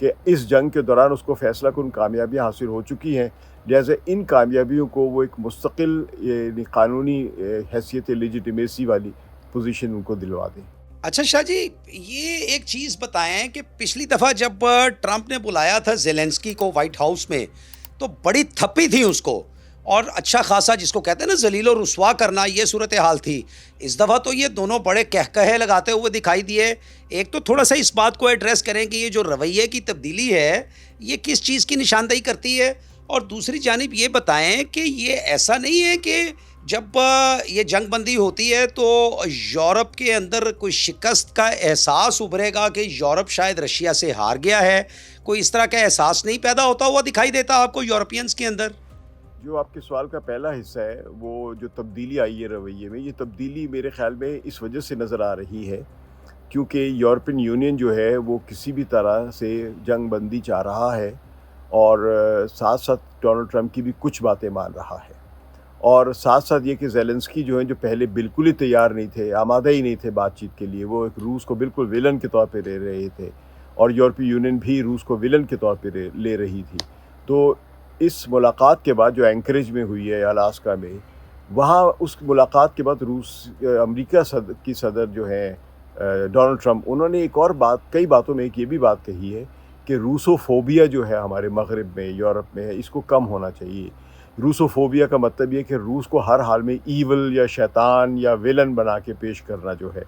کہ اس جنگ کے دوران اس کو فیصلہ کن کامیابیاں حاصل ہو چکی ہیں، لہٰذا ان کامیابیوں کو وہ ایک مستقل یعنی قانونی حیثیت لیجیٹیمیسی والی پوزیشن ان کو دلوا دیں۔ اچھا شاہ جی، یہ ایک چیز بتائیں کہ پچھلی دفعہ جب ٹرمپ نے بلایا تھا زیلنسکی کو وائٹ ہاؤس میں تو بڑی تھپی تھی اس کو، اور اچھا خاصا جس کو کہتے ہیں نا ذلیل و رسوا کرنا، یہ صورتحال تھی۔ اس دفعہ تو یہ دونوں بڑے کہے لگاتے ہوئے دکھائی دیے۔ ایک تو تھوڑا سا اس بات کو ایڈریس کریں کہ یہ جو رویے کی تبدیلی ہے یہ کس چیز کی نشاندہی کرتی ہے، اور دوسری جانب یہ بتائیں کہ یہ ایسا نہیں ہے کہ جب یہ جنگ بندی ہوتی ہے تو یورپ کے اندر کوئی شکست کا احساس ابھرے گا کہ یورپ شاید رشیا سے ہار گیا ہے؟ کوئی اس طرح کا احساس نہیں پیدا ہوتا ہوا دکھائی دیتا آپ کو یورپینز کے اندر؟ جو آپ کے سوال کا پہلا حصہ ہے، وہ جو تبدیلی آئی ہے رویے میں، یہ تبدیلی میرے خیال میں اس وجہ سے نظر آ رہی ہے کیونکہ یورپین یونین جو ہے وہ کسی بھی طرح سے جنگ بندی چاہ رہا ہے، اور ساتھ ساتھ ڈونلڈ ٹرمپ کی بھی کچھ باتیں مان رہا ہے، اور ساتھ ساتھ یہ کہ زیلنسکی جو ہیں جو پہلے بالکل ہی تیار نہیں تھے، آمادہ ہی نہیں تھے بات چیت کے لیے، وہ ایک روس کو بالکل ویلن کے طور پہ لے رہے تھے، اور یورپی یونین بھی روس کو ویلن کے طور پہ لے رہی تھی۔ تو اس ملاقات کے بعد جو اینکریج میں ہوئی ہے الاسکا میں، وہاں اس ملاقات کے بعد امریکہ کی صدر جو ہیں ڈونلڈ ٹرمپ، انہوں نے ایک اور بات، کئی باتوں میں ایک یہ بھی بات کہی ہے کہ روسوفوبیا جو ہے ہمارے مغرب میں، یورپ میں ہے، اس کو کم ہونا چاہیے۔ روسوفوبیا کا مطلب یہ کہ روس کو ہر حال میں ایول یا شیطان یا ویلن بنا کے پیش کرنا جو ہے،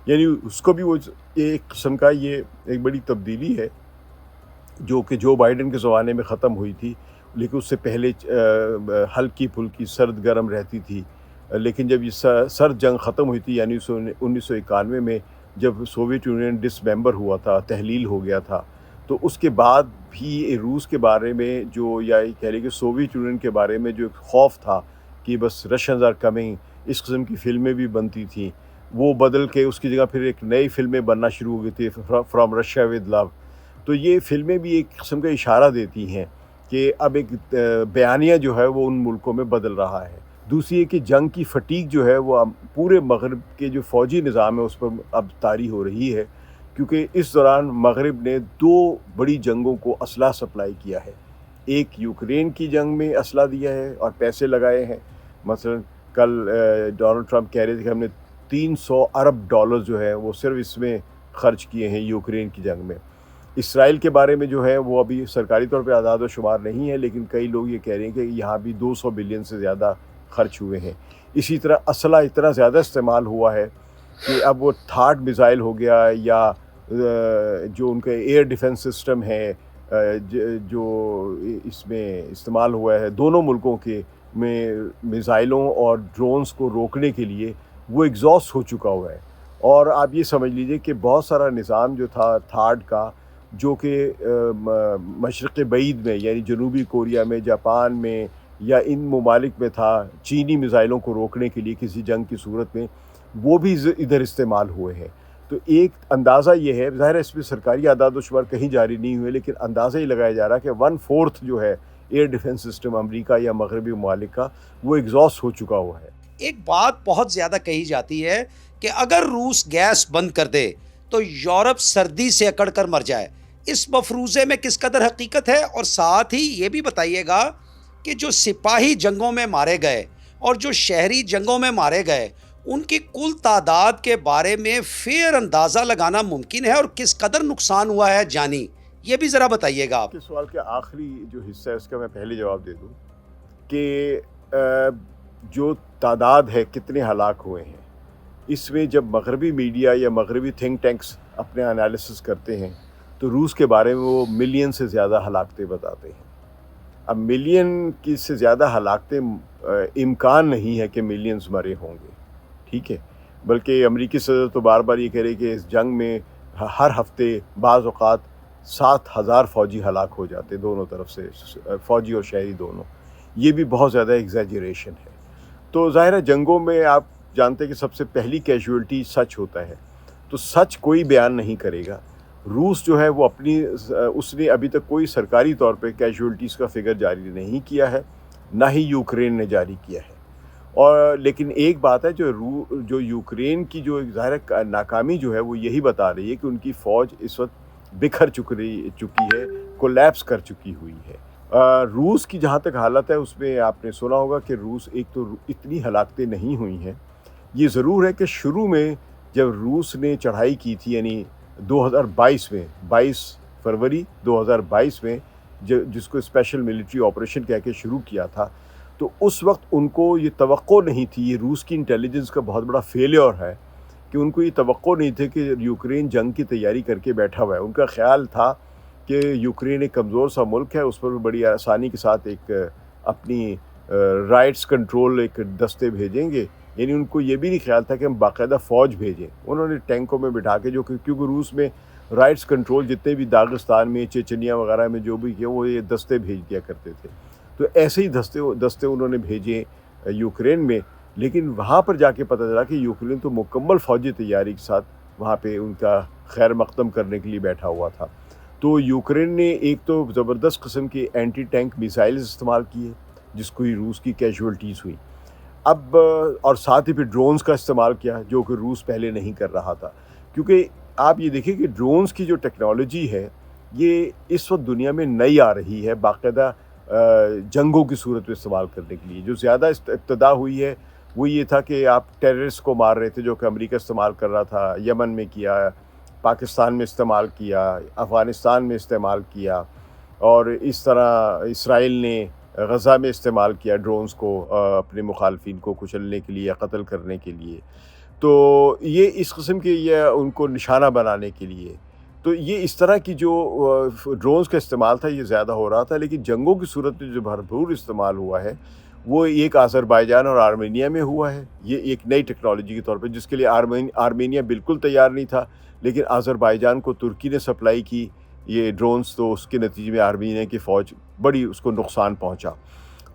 یعنی اس کو بھی وہ ایک قسم کا یہ ایک بڑی تبدیلی ہے جو کہ جو بائیڈن کے زمانے میں ختم ہوئی تھی، لیکن اس سے پہلے ہلکی پھلکی سرد گرم رہتی تھی، لیکن جب یہ سرد جنگ ختم ہوئی تھی یعنی 1991 میں جب سوویت یونین ڈس ممبر ہوا تھا، تحلیل ہو گیا تھا، تو اس کے بعد بھی روس کے بارے میں جو، یا کہہ لیں کہ سوویت یونین کے بارے میں جو ایک خوف تھا کہ بس رشینز آر کمنگ، اس قسم کی فلمیں بھی بنتی تھیں، وہ بدل کے اس کی جگہ پھر ایک نئی فلمیں بننا شروع ہو گئی تھی، فرام رشیا ود لو۔ تو یہ فلمیں بھی ایک قسم کا اشارہ دیتی ہیں کہ اب ایک بیانیہ جو ہے وہ ان ملکوں میں بدل رہا ہے۔ دوسری یہ کہ جنگ کی فٹیگ جو ہے وہ پورے مغرب کے جو فوجی نظام ہے اس پر اب طاری ہو رہی ہے، کیونکہ اس دوران مغرب نے 2 بڑی جنگوں کو اسلحہ سپلائی کیا ہے۔ ایک یوکرین کی جنگ میں اسلحہ دیا ہے اور پیسے لگائے ہیں، مثلا کل ڈونلڈ ٹرمپ کہہ رہے تھے کہ ہم نے $300 ارب جو ہے وہ صرف اس میں خرچ کیے ہیں یوکرین کی جنگ میں۔ اسرائیل کے بارے میں جو ہے وہ ابھی سرکاری طور پہ اعداد و شمار نہیں ہے، لیکن کئی لوگ یہ کہہ رہے ہیں کہ یہاں بھی 200 بلین سے زیادہ خرچ ہوئے ہیں۔ اسی طرح اسلحہ اتنا زیادہ استعمال ہوا ہے کہ اب وہ تھاڈ میزائل ہو گیا، یا جو ان کا ایئر ڈیفنس سسٹم ہے جو اس میں استعمال ہوا ہے دونوں ملکوں کے میں میزائلوں اور ڈرونز کو روکنے کے لیے، وہ ایگزاسٹ ہو چکا ہوا ہے۔ اور آپ یہ سمجھ لیجئے کہ بہت سارا نظام جو تھا تھاڈ کا، جو کہ مشرق بعید میں یعنی جنوبی کوریا میں، جاپان میں یا ان ممالک میں تھا چینی میزائلوں کو روکنے کے لیے کسی جنگ کی صورت میں، وہ بھی ادھر استعمال ہوئے ہیں۔ تو ایک اندازہ یہ ہے، ظاہر ہے اس میں سرکاری اعداد و شمار کہیں جاری نہیں ہوئے، لیکن اندازہ ہی لگایا جا رہا کہ 1/4 جو ہے ایئر ڈیفنس سسٹم امریکہ یا مغربی ممالک کا، وہ ایگزاسٹ ہو چکا ہوا ہے۔ ایک بات بہت زیادہ کہی جاتی ہے کہ اگر روس گیس بند کر دے تو یورپ سردی سے اکڑ کر مر جائے۔ اس مفروضے میں کس قدر حقیقت ہے؟ اور ساتھ ہی یہ بھی بتائیے گا کہ جو سپاہی جنگوں میں مارے گئے اور جو شہری جنگوں میں مارے گئے، ان کی کل تعداد کے بارے میں فیئر اندازہ لگانا ممکن ہے، اور کس قدر نقصان ہوا ہے جانی، یہ بھی ذرا بتائیے گا آپ۔ کے سوال کے آخری جو حصہ ہے اس کا میں پہلے جواب دے دوں کہ جو تعداد ہے کتنے ہلاک ہوئے ہیں، اس میں جب مغربی میڈیا یا مغربی تھنک ٹینکس اپنے انالیسس کرتے ہیں تو روس کے بارے میں وہ ملین سے زیادہ ہلاکتیں بتاتے ہیں۔ اب ملین کی سے زیادہ ہلاکتیں امکان نہیں ہے کہ ملینز مرے ہوں گے، ٹھیک ہے، بلکہ امریکی صدر تو بار بار یہ کہہ رہے کہ اس جنگ میں ہر ہفتے بعض اوقات 7,000 فوجی ہلاک ہو جاتے دونوں طرف سے، فوجی اور شہری دونوں۔ یہ بھی بہت زیادہ ایگزیجریشن ہے۔ تو ظاہر ہے جنگوں میں آپ جانتے ہیں کہ سب سے پہلی کیجویلٹی سچ ہوتا ہے، تو سچ کوئی بیان نہیں کرے گا۔ روس جو ہے وہ اس نے ابھی تک کوئی سرکاری طور پہ کیجویلٹیز کا فگر جاری نہیں کیا ہے، نہ ہی یوکرین نے جاری کیا ہے۔ اور لیکن ایک بات ہے جو یوکرین کی جو ظاہر ناکامی جو ہے وہ یہی بتا رہی ہے کہ ان کی فوج اس وقت بکھر چکی ہے، کولیپس کر چکی ہوئی ہے۔ روس کی جہاں تک حالت ہے اس میں آپ نے سنا ہوگا کہ روس ایک تو اتنی ہلاکتیں نہیں ہوئی ہیں۔ یہ ضرور ہے کہ شروع میں جب روس نے چڑھائی کی تھی، یعنی 2022 میں 22 فروری 2022 میں جس کو اسپیشل ملٹری آپریشن کہہ کے شروع کیا تھا، تو اس وقت ان کو یہ توقع نہیں تھی، یہ روس کی انٹیلیجنس کا بہت بڑا فیلیور ہے کہ ان کو یہ توقع نہیں تھی کہ یوکرین جنگ کی تیاری کر کے بیٹھا ہوا ہے۔ ان کا خیال تھا کہ یوکرین ایک کمزور سا ملک ہے، اس پر بڑی آسانی کے ساتھ ایک اپنی رائٹس کنٹرول ایک دستے بھیجیں گے، یعنی ان کو یہ بھی نہیں خیال تھا کہ ہم باقاعدہ فوج بھیجیں۔ انہوں نے ٹینکوں میں بٹھا کے، جو کیونکہ روس میں رائٹس کنٹرول جتنے بھی داغستان میں، چچنیا وغیرہ میں جو بھی کیا، وہ یہ دستے بھیج دیا کرتے تھے، تو ایسے ہی دستے انہوں نے بھیجے یوکرین میں۔ لیکن وہاں پر جا کے پتہ چلا کہ یوکرین تو مکمل فوجی تیاری کے ساتھ وہاں پہ ان کا خیر مقدم کرنے کے لیے بیٹھا ہوا تھا۔ تو یوکرین نے ایک تو زبردست قسم کے اینٹی ٹینک میزائلز استعمال کیے، جس کو ہی روس کی کیجولٹیز ہوئی۔ اب اور ساتھ ہی پھر ڈرونز کا استعمال کیا، جو کہ روس پہلے نہیں کر رہا تھا، کیونکہ آپ یہ دیکھیں کہ ڈرونز کی جو ٹیکنالوجی ہے یہ اس وقت دنیا میں نئی آ رہی ہے، باقاعدہ جنگوں کی صورت میں استعمال کرنے کے لیے۔ جو زیادہ ابتدا ہوئی ہے وہ یہ تھا کہ آپ ٹیررسٹ کو مار رہے تھے، جو کہ امریکہ استعمال کر رہا تھا، یمن میں کیا، پاکستان میں استعمال کیا، افغانستان میں استعمال کیا، اور اس طرح اسرائیل نے غزہ میں استعمال کیا ڈرونز کو اپنے مخالفین کو کچلنے کے لیے یا قتل کرنے کے لیے۔ تو یہ اس قسم کے یہ ان کو نشانہ بنانے کے لیے، تو یہ اس طرح کی جو ڈرونز کا استعمال تھا یہ زیادہ ہو رہا تھا۔ لیکن جنگوں کی صورت میں جو بھرپور استعمال ہوا ہے وہ ایک آذربائیجان اور آرمینیا میں ہوا ہے، یہ ایک نئی ٹیکنالوجی کے طور پہ، جس کے لیے آرمینیا بالکل تیار نہیں تھا، لیکن آذربائیجان کو ترکی نے سپلائی کی یہ ڈرونز، تو اس کے نتیجے میں آرمینیا کی فوج بڑی اس کو نقصان پہنچا۔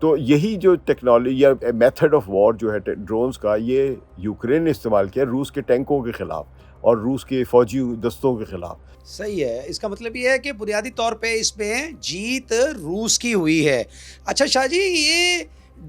تو یہی جو ٹیکنالوجی یا میتھڈ آف وار جو ہے ڈرونز کا، یہ یوکرین نے استعمال کیا روس کے ٹینکوں کے خلاف اور روس کے فوجی دستوں کے خلاف۔ صحیح ہے، اس کا مطلب یہ ہے کہ بنیادی طور پہ اس میں جیت روس کی ہوئی ہے۔ اچھا شاہ جی، یہ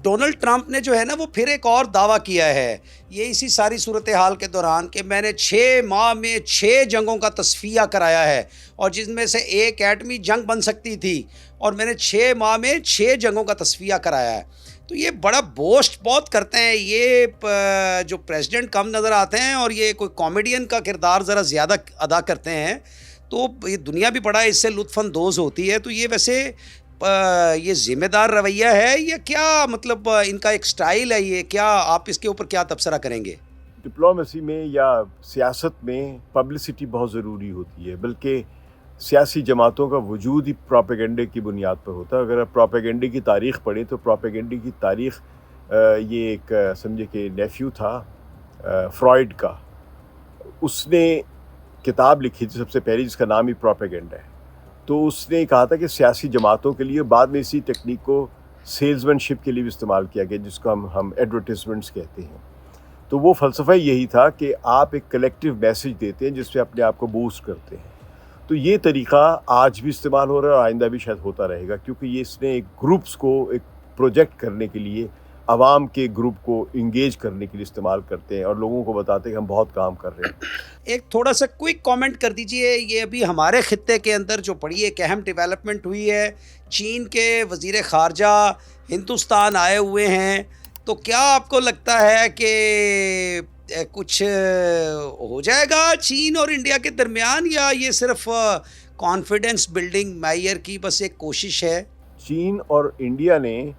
ڈونلڈ ٹرمپ نے جو ہے نا وہ پھر ایک اور دعویٰ کیا ہے یہ اسی ساری صورتحال کے دوران کہ میں نے 6 ماہ میں 6 جنگوں کا تصفیہ کرایا ہے، اور جس میں سے ایک ایٹمی جنگ بن سکتی تھی، اور میں نے 6 ماہ میں 6 جنگوں کا تصفیہ کرایا ہے۔ تو یہ بڑا بوسٹ بہت کرتے ہیں یہ جو پریزیڈنٹ کم نظر آتے ہیں، اور یہ کوئی کامیڈین کا کردار ذرا زیادہ ادا کرتے ہیں، تو یہ دنیا بھی بڑا اس سے لطف اندوز ہوتی ہے۔ تو یہ ویسے یہ ذمہ دار رویہ ہے یا کیا، مطلب ان کا ایک سٹائل ہے یہ، کیا آپ اس کے اوپر کیا تبصرہ کریں گے؟ ڈپلومیسی میں یا سیاست میں پبلسٹی بہت ضروری ہوتی ہے، بلکہ سیاسی جماعتوں کا وجود ہی پروپیگنڈے کی بنیاد پر ہوتا ہے۔ اگر آپ پروپیگنڈے کی تاریخ پڑھیں تو پروپیگنڈے کی تاریخ یہ ایک سمجھے کہ نیفیو تھا فرائڈ کا، اس نے کتاب لکھی تھی سب سے پہلی جس کا نام ہی پروپیگنڈا ہے۔ تو اس نے کہا تھا کہ سیاسی جماعتوں کے لیے، بعد میں اسی ٹیکنیک کو سیلز مین شپ کے لیے بھی استعمال کیا گیا، جس کو ہم ایڈورٹیزمنٹس کہتے ہیں۔ تو وہ فلسفہ یہی تھا کہ آپ ایک کلیکٹیو میسج دیتے ہیں جس پہ اپنے آپ کو بوسٹ کرتے ہیں۔ تو یہ طریقہ آج بھی استعمال ہو رہا ہے اور آئندہ بھی شاید ہوتا رہے گا، کیونکہ یہ اس نے ایک گروپس کو ایک پروجیکٹ کرنے کے لیے، عوام کے گروپ کو انگیج کرنے کے لیے استعمال کرتے ہیں، اور لوگوں کو بتاتے ہیں کہ ہم بہت کام کر رہے ہیں۔ ایک تھوڑا سا کوئک کامنٹ کر دیجئے، یہ ابھی ہمارے خطے کے اندر جو بڑی ایک اہم ڈیولپمنٹ ہوئی ہے، چین کے وزیر خارجہ ہندوستان آئے ہوئے ہیں، تو کیا آپ کو لگتا ہے کہ کچھ ہو جائے گا چین اور انڈیا کے درمیان، یا یہ صرف کانفیڈنس بلڈنگ معیار کی بس ایک کوشش ہے؟ چین اور انڈیا نے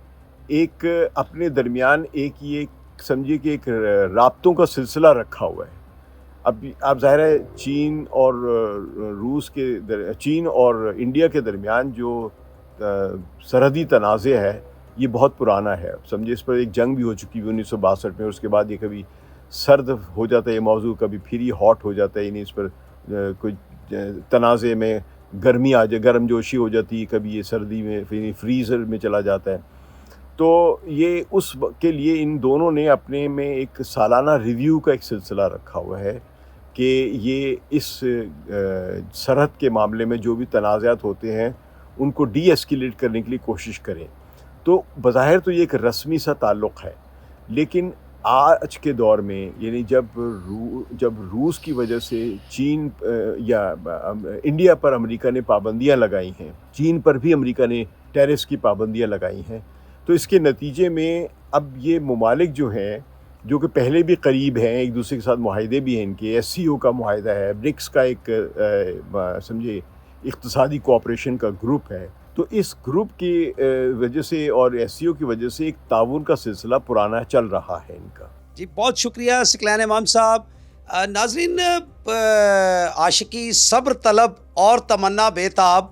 ایک اپنے درمیان ایک یہ سمجھیے کہ ایک رابطوں کا سلسلہ رکھا ہوا ہے۔ اب آپ ظاہر ہے چین اور انڈیا کے درمیان جو سرحدی تنازع ہے یہ بہت پرانا ہے، سمجھے اس پر ایک جنگ بھی ہو چکی ہے 1962 میں، اس کے بعد یہ کبھی سرد ہو جاتا ہے یہ موضوع، کبھی پھر یہ ہاٹ ہو جاتا ہے، یعنی اس پر کوئی تنازع میں گرمی آ جائے، گرم جوشی ہو جاتی ہے، کبھی یہ سردی میں فریزر میں چلا جاتا ہے۔ تو یہ اس کے لیے ان دونوں نے اپنے میں ایک سالانہ ریویو کا ایک سلسلہ رکھا ہوا ہے کہ یہ اس سرحد کے معاملے میں جو بھی تنازعات ہوتے ہیں ان کو ڈی ایسکیلیٹ کرنے کے لیے کوشش کریں۔ تو بظاہر تو یہ ایک رسمی سا تعلق ہے، لیکن آج کے دور میں یعنی جب روس کی وجہ سے چین یا انڈیا پر امریکہ نے پابندیاں لگائی ہیں، چین پر بھی امریکہ نے ٹیرفس کی پابندیاں لگائی ہیں، تو اس کے نتیجے میں اب یہ ممالک جو ہیں جو کہ پہلے بھی قریب ہیں، ایک دوسرے کے ساتھ معاہدے بھی ہیں، ان کے SCO کا معاہدہ ہے، برکس کا ایک سمجھے اقتصادی کوآپریشن کا گروپ ہے، تو اس گروپ کی وجہ سے اور SCO کی وجہ سے ایک تعاون کا سلسلہ پرانا چل رہا ہے ان کا۔ جی بہت شکریہ ثقلین امام صاحب۔ ناظرین، عاشقی صبر طلب اور تمنا بےتاب،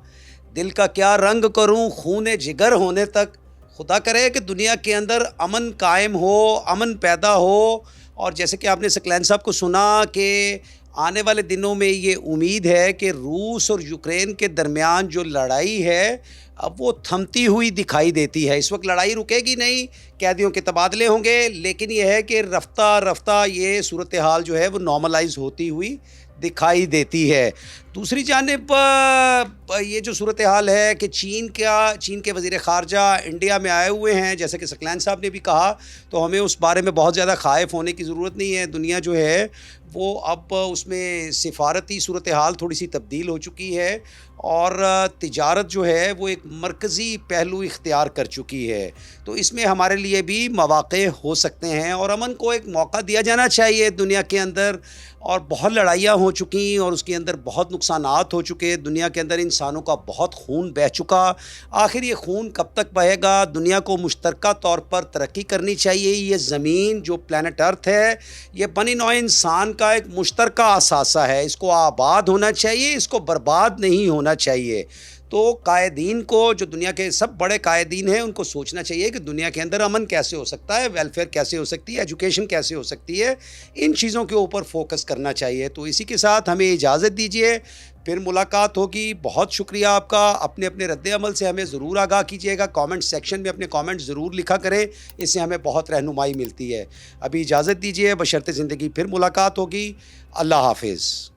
دل کا کیا رنگ کروں خون جگر ہونے تک، خدا کرے کہ دنیا کے اندر امن قائم ہو، امن پیدا ہو، اور جیسے کہ آپ نے ثقلین صاحب کو سنا کہ آنے والے دنوں میں یہ امید ہے کہ روس اور یوکرین کے درمیان جو لڑائی ہے اب وہ تھمتی ہوئی دکھائی دیتی ہے۔ اس وقت لڑائی رکے گی نہیں، قیدیوں کے تبادلے ہوں گے، لیکن یہ ہے کہ رفتہ رفتہ یہ صورتحال جو ہے وہ نارملائز ہوتی ہوئی دکھائی دیتی ہے۔ دوسری جانب یہ جو صورتحال ہے کہ چین کے وزیر خارجہ انڈیا میں آئے ہوئے ہیں، جیسے کہ ثقلین صاحب نے بھی کہا، تو ہمیں اس بارے میں بہت زیادہ خائف ہونے کی ضرورت نہیں ہے۔ دنیا جو ہے وہ اب اس میں سفارتی صورتحال تھوڑی سی تبدیل ہو چکی ہے، اور تجارت جو ہے وہ ایک مرکزی پہلو اختیار کر چکی ہے، تو اس میں ہمارے لیے بھی مواقع ہو سکتے ہیں، اور امن کو ایک موقع دیا جانا چاہیے دنیا کے اندر۔ اور بہت لڑائیاں ہو چکی اور اس کے اندر بہت نقصانات ہو چکے، دنیا کے اندر انسانوں کا بہت خون بہہ چکا۔ آخر یہ خون کب تک بہے گا؟ دنیا کو مشترکہ طور پر ترقی کرنی چاہیے۔ یہ زمین جو پلانٹ ارتھ ہے، یہ بنی نوع انسان کا ایک مشترکہ اثاثہ ہے، اس کو آباد ہونا چاہیے، اس کو برباد نہیں ہونا چاہیے۔ تو قائدین کو، جو دنیا کے سب بڑے قائدین ہیں، ان کو سوچنا چاہیے کہ دنیا کے اندر امن کیسے ہو سکتا ہے، ویلفیئر کیسے ہو سکتی ہے، ایجوکیشن کیسے ہو سکتی ہے، ان چیزوں کے اوپر فوکس کرنا چاہیے۔ تو اسی کے ساتھ ہمیں اجازت دیجیے، پھر ملاقات ہوگی۔ بہت شکریہ آپ کا، اپنے رد عمل سے ہمیں ضرور آگاہ کیجیے گا، کامنٹ سیکشن میں اپنے کامنٹ ضرور لکھا کریں، اس سے ہمیں بہت رہنمائی ملتی ہے۔ ابھی اجازت دیجیے، بشرط زندگی پھر ملاقات ہوگی۔ اللہ حافظ۔